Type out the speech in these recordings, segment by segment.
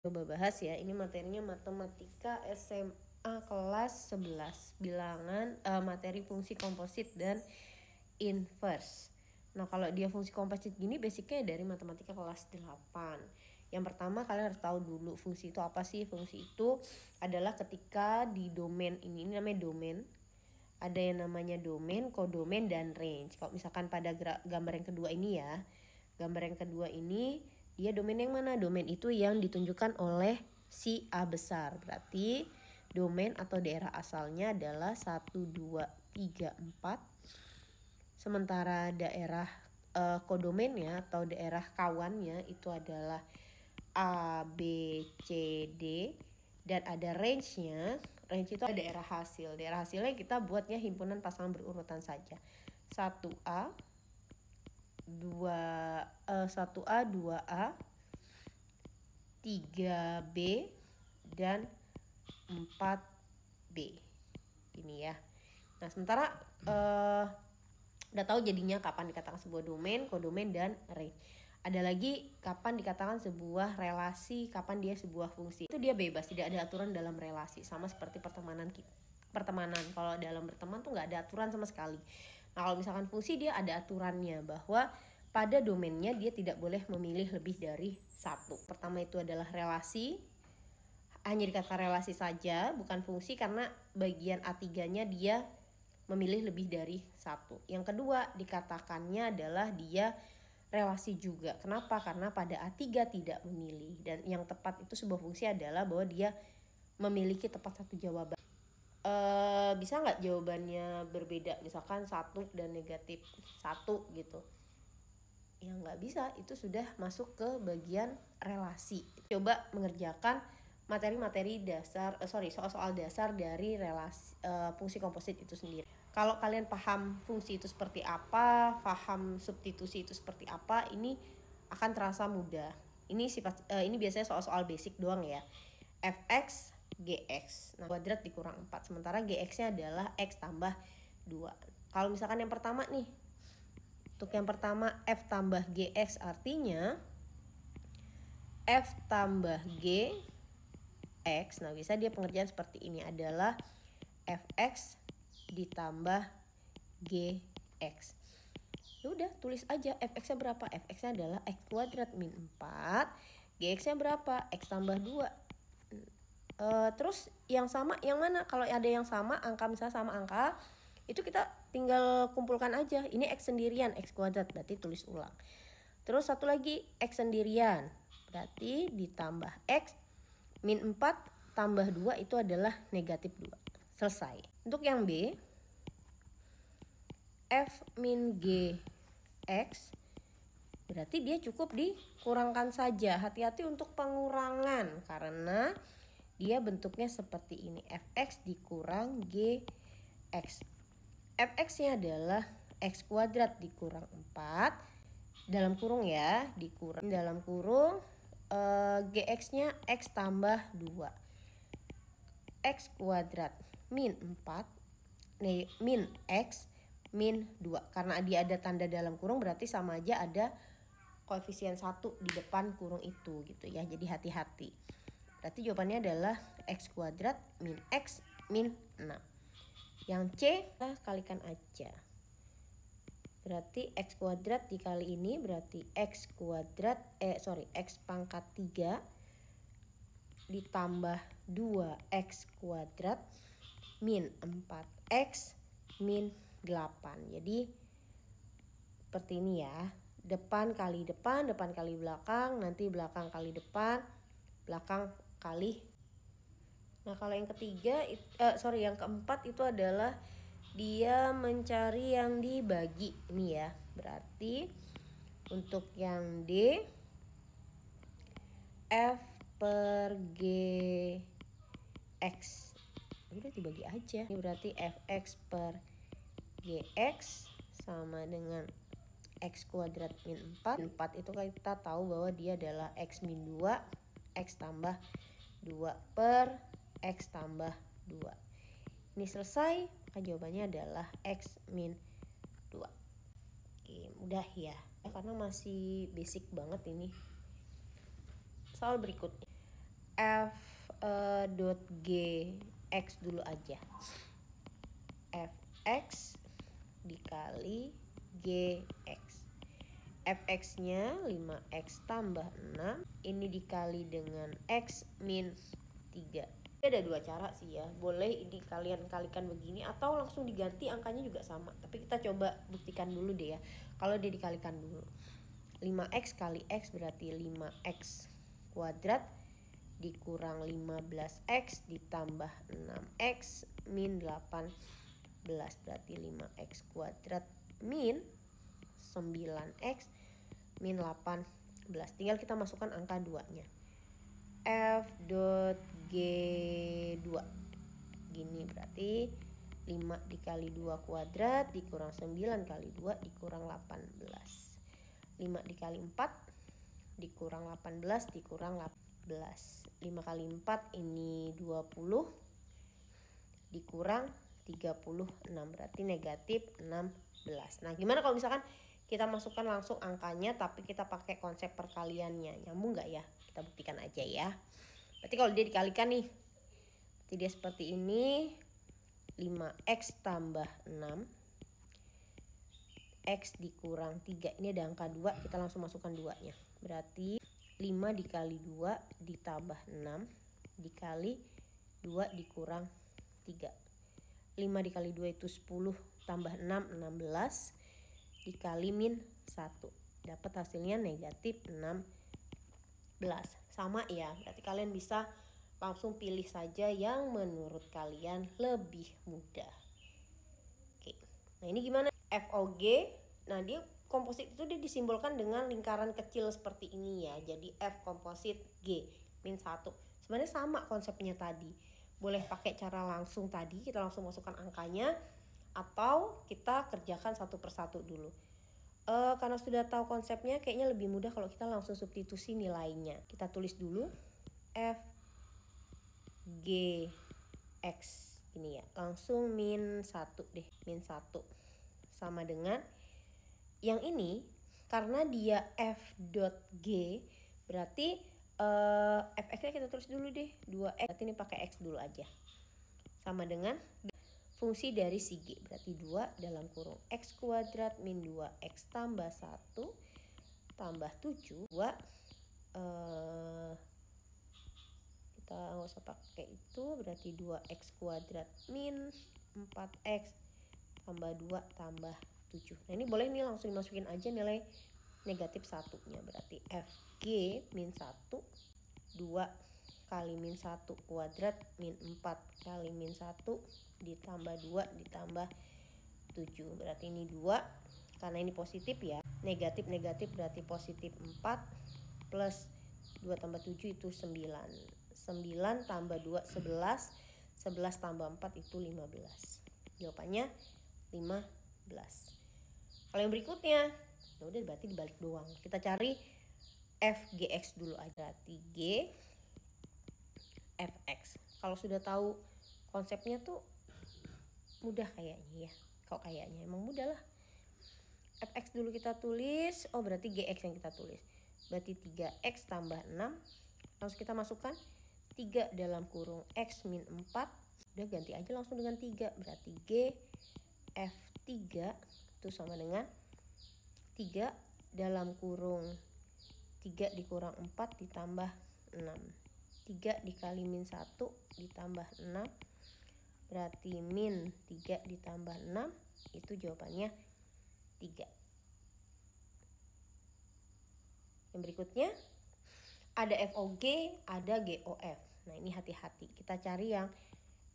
Coba bahas ya, ini materinya matematika SMA kelas 11, bilangan materi fungsi komposit dan inverse. Nah kalau dia fungsi komposit gini basicnya dari matematika kelas 8. Yang pertama kalian harus tahu dulu fungsi itu apa sih. Fungsi itu adalah ketika di domain ini namanya domain, ada yang namanya domain, kodomain, dan range. Kalau misalkan pada gambar yang kedua ini ya, gambar yang kedua ini dia domain yang mana? Domain itu yang ditunjukkan oleh si A besar. Berarti domain atau daerah asalnya adalah 1, 2, 3, 4. Sementara daerah kodomainnya atau daerah kawannya itu adalah A, B, C, D. Dan ada range-nya. Range itu ada daerah hasil. Daerah hasilnya kita buatnya himpunan pasangan berurutan saja. 1A, 1A, 2A, 3B, dan 4B. Ini ya. Nah sementara udah tahu jadinya kapan dikatakan sebuah domain, kodomain, dan range. Ada lagi kapan dikatakan sebuah relasi, kapan dia sebuah fungsi. Itu dia bebas, tidak ada aturan dalam relasi. Sama seperti pertemanan. Kalau dalam berteman tuh nggak ada aturan sama sekali. Nah kalau misalkan fungsi dia ada aturannya, bahwa pada domainnya dia tidak boleh memilih lebih dari satu. Pertama itu adalah relasi, hanya dikatakan relasi saja, bukan fungsi, karena bagian A3-nya dia memilih lebih dari satu. Yang kedua dikatakannya adalah dia relasi juga. Kenapa? Karena pada A3 tidak memilih. Dan yang tepat itu sebuah fungsi adalah bahwa dia memiliki tepat satu jawaban. Bisa nggak jawabannya berbeda? Misalkan 1 dan negatif 1 gitu. Ya nggak bisa, itu sudah masuk ke bagian relasi. Coba mengerjakan materi-materi dasar, soal-soal dasar dari relasi fungsi komposit itu sendiri. Kalau kalian paham fungsi itu seperti apa, paham substitusi itu seperti apa, ini akan terasa mudah. Ini biasanya soal-soal basic doang ya. Fx, Gx. Nah, kuadrat dikurang 4. Sementara Gx-nya adalah X tambah 2. Kalau misalkan yang pertama nih, untuk yang pertama F tambah Gx artinya F tambah Gx. Nah, bisa dia pengerjaan seperti ini adalah Fx ditambah Gx. Udah tulis aja Fx-nya berapa. Fx-nya adalah X kuadrat min 4. Gx-nya berapa? X tambah 2. Terus yang sama yang mana? Kalau ada yang sama angka, misalnya sama angka, itu kita tinggal kumpulkan aja. Ini X sendirian, X kuadrat, berarti tulis ulang. Terus satu lagi X sendirian, berarti ditambah X min 4 tambah 2 itu adalah negatif 2. Selesai. Untuk yang B, F min Gx, berarti dia cukup dikurangkan saja. Hati-hati untuk pengurangan karena dia bentuknya seperti ini. Fx dikurang Gx. Fx-nya adalah X kuadrat dikurang 4. Dalam kurung ya, dikurang dalam kurung Gx-nya X tambah 2. X kuadrat min 4 min X min 2. Karena dia ada tanda dalam kurung berarti sama aja ada koefisien 1 di depan kurung itu gitu ya. Jadi hati-hati. Berarti jawabannya adalah X kuadrat min X min 6. Yang C kita kalikan aja. Berarti X kuadrat dikali ini berarti X kuadrat X pangkat 3 ditambah 2X kuadrat min 4X min 8. Jadi seperti ini ya. Depan kali depan, depan kali belakang, nanti belakang kali depan, belakang kali. Nah kalau yang ketiga, yang keempat itu adalah dia mencari yang dibagi. Ini ya, berarti untuk yang D, F per Gx. Udah dibagi aja. Ini berarti Fx per Gx sama dengan X kuadrat min 4. 4 itu kita tahu bahwa dia adalah X min 2, X tambah 2 per X tambah 2. Ini selesai, maka jawabannya adalah X min 2. Oke, mudah ya. Karena masih basic banget ini. Soal berikutnya. f dot g x dulu aja. Fx dikali gx. Fx-nya 5x tambah 6. Ini dikali dengan x min 3. Ada dua cara sih ya. Boleh ini kalian kalikan begini atau langsung diganti angkanya juga sama. Tapi kita coba buktikan dulu deh ya. Kalau dia dikalikan dulu. 5x kali x berarti 5x kuadrat dikurang 15x ditambah 6x min 18 berarti 5x kuadrat min 9x min 18. Tinggal kita masukkan angka 2-nya. F dot G2 gini berarti 5 dikali 2 kuadrat dikurang 9 kali 2 dikurang 18. 5 dikali 4 dikurang 18 dikurang 18. 5 kali 4 ini 20 dikurang 36 berarti negatif 16. Nah gimana kalau misalkan kita masukkan langsung angkanya tapi kita pakai konsep perkaliannya, nyambung nggak ya? Kita buktikan aja ya. Berarti kalau dia dikalikan nih, berarti dia seperti ini. 5x tambah 6 x dikurang 3, ini ada angka 2, kita langsung masukkan 2-nya. Berarti 5 dikali 2 ditambah 6 dikali 2 dikurang 3. 5 dikali 2 itu 10 tambah 6, 16 dikali min 1. Dapat hasilnya negatif 16. Sama ya, berarti kalian bisa langsung pilih saja yang menurut kalian lebih mudah. Oke, nah ini gimana? FOG, nah dia komposit itu dia disimbolkan dengan lingkaran kecil seperti ini ya. Jadi F komposit G min 1. Sebenarnya sama konsepnya tadi. Boleh pakai cara langsung tadi, kita langsung masukkan angkanya. Atau kita kerjakan satu persatu dulu. Karena sudah tahu konsepnya kayaknya lebih mudah kalau kita langsung substitusi nilainya. Kita tulis dulu F G X ini ya. Langsung min 1 deh, min 1. Sama dengan yang ini karena dia f dot g berarti fx-nya kita tulis dulu deh 2x, berarti ini pakai x dulu aja. Sama dengan fungsi dari si g berarti 2 dalam kurung x kuadrat min 2x tambah 1 tambah 7 2 kita nggak usah pakai itu berarti 2x kuadrat min 4x tambah 2 tambah 7. Nah ini boleh nih langsung dimasukin aja nilai negatif 1-nya. Berarti Fg min 1 2 kali min 1 kuadrat min 4 kali min 1 ditambah 2 ditambah 7. Berarti ini 2 karena ini positif ya. Negatif berarti positif 4 plus 2 tambah 7 itu 9. 9 tambah 2 11. 11 tambah 4 itu 15. Jawabannya 15. Kalau yang berikutnya, ya udah berarti dibalik doang. Kita cari Fgx dulu aja. Berarti G Fx. Kalau sudah tahu konsepnya tuh mudah kayaknya ya. Kok kayaknya emang mudah lah. Fx dulu kita tulis. Oh berarti Gx yang kita tulis. Berarti 3x tambah 6. Langsung kita masukkan 3 dalam kurung x min 4. Udah ganti aja langsung dengan 3. Berarti G F3 itu sama dengan 3 dalam kurung 3 dikurang 4 ditambah 6. 3 dikali min 1 ditambah 6 berarti min 3 ditambah 6 itu jawabannya 3. Yang berikutnya ada FOG, ada GOF. Nah ini hati-hati, kita cari yang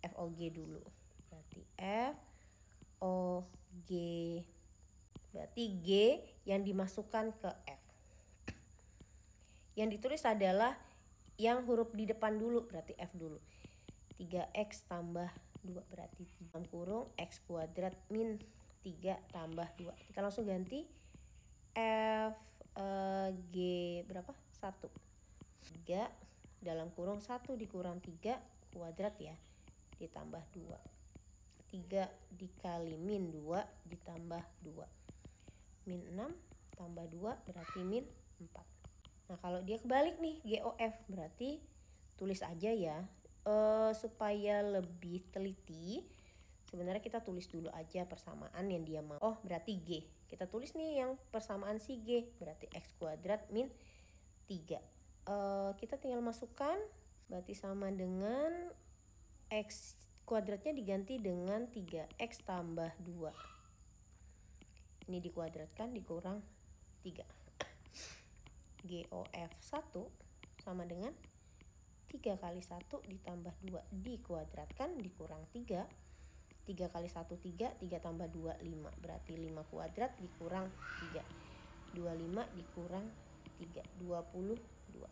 FOG dulu. Berarti FOG berarti G yang dimasukkan ke F. Yang ditulis adalah yang huruf di depan dulu, berarti F dulu. 3x tambah 2 berarti dalam kurung x kuadrat min 3 tambah 2. Kita langsung ganti F G berapa? 1. 3 dalam kurung 1 dikurang 3 kuadrat ya, ditambah 2. 3 dikali min 2 ditambah 2. Min 6 tambah 2 berarti min 4. Nah kalau dia kebalik nih GOF berarti tulis aja ya. Supaya lebih teliti, sebenarnya kita tulis dulu aja persamaan yang dia mau. Oh, berarti G. Kita tulis nih yang persamaan si G, berarti X kuadrat min 3. Kita tinggal masukkan, berarti sama dengan X kuadratnya diganti dengan 3X tambah 2. Ini dikuadratkan dikurang 3. GOF 1 sama dengan 3 kali 1 ditambah 2 dikuadratkan dikurang 3. 3 kali 1 3, 3 tambah 2 5. Berarti 5 kuadrat dikurang 3. 25 dikurang 3, 22.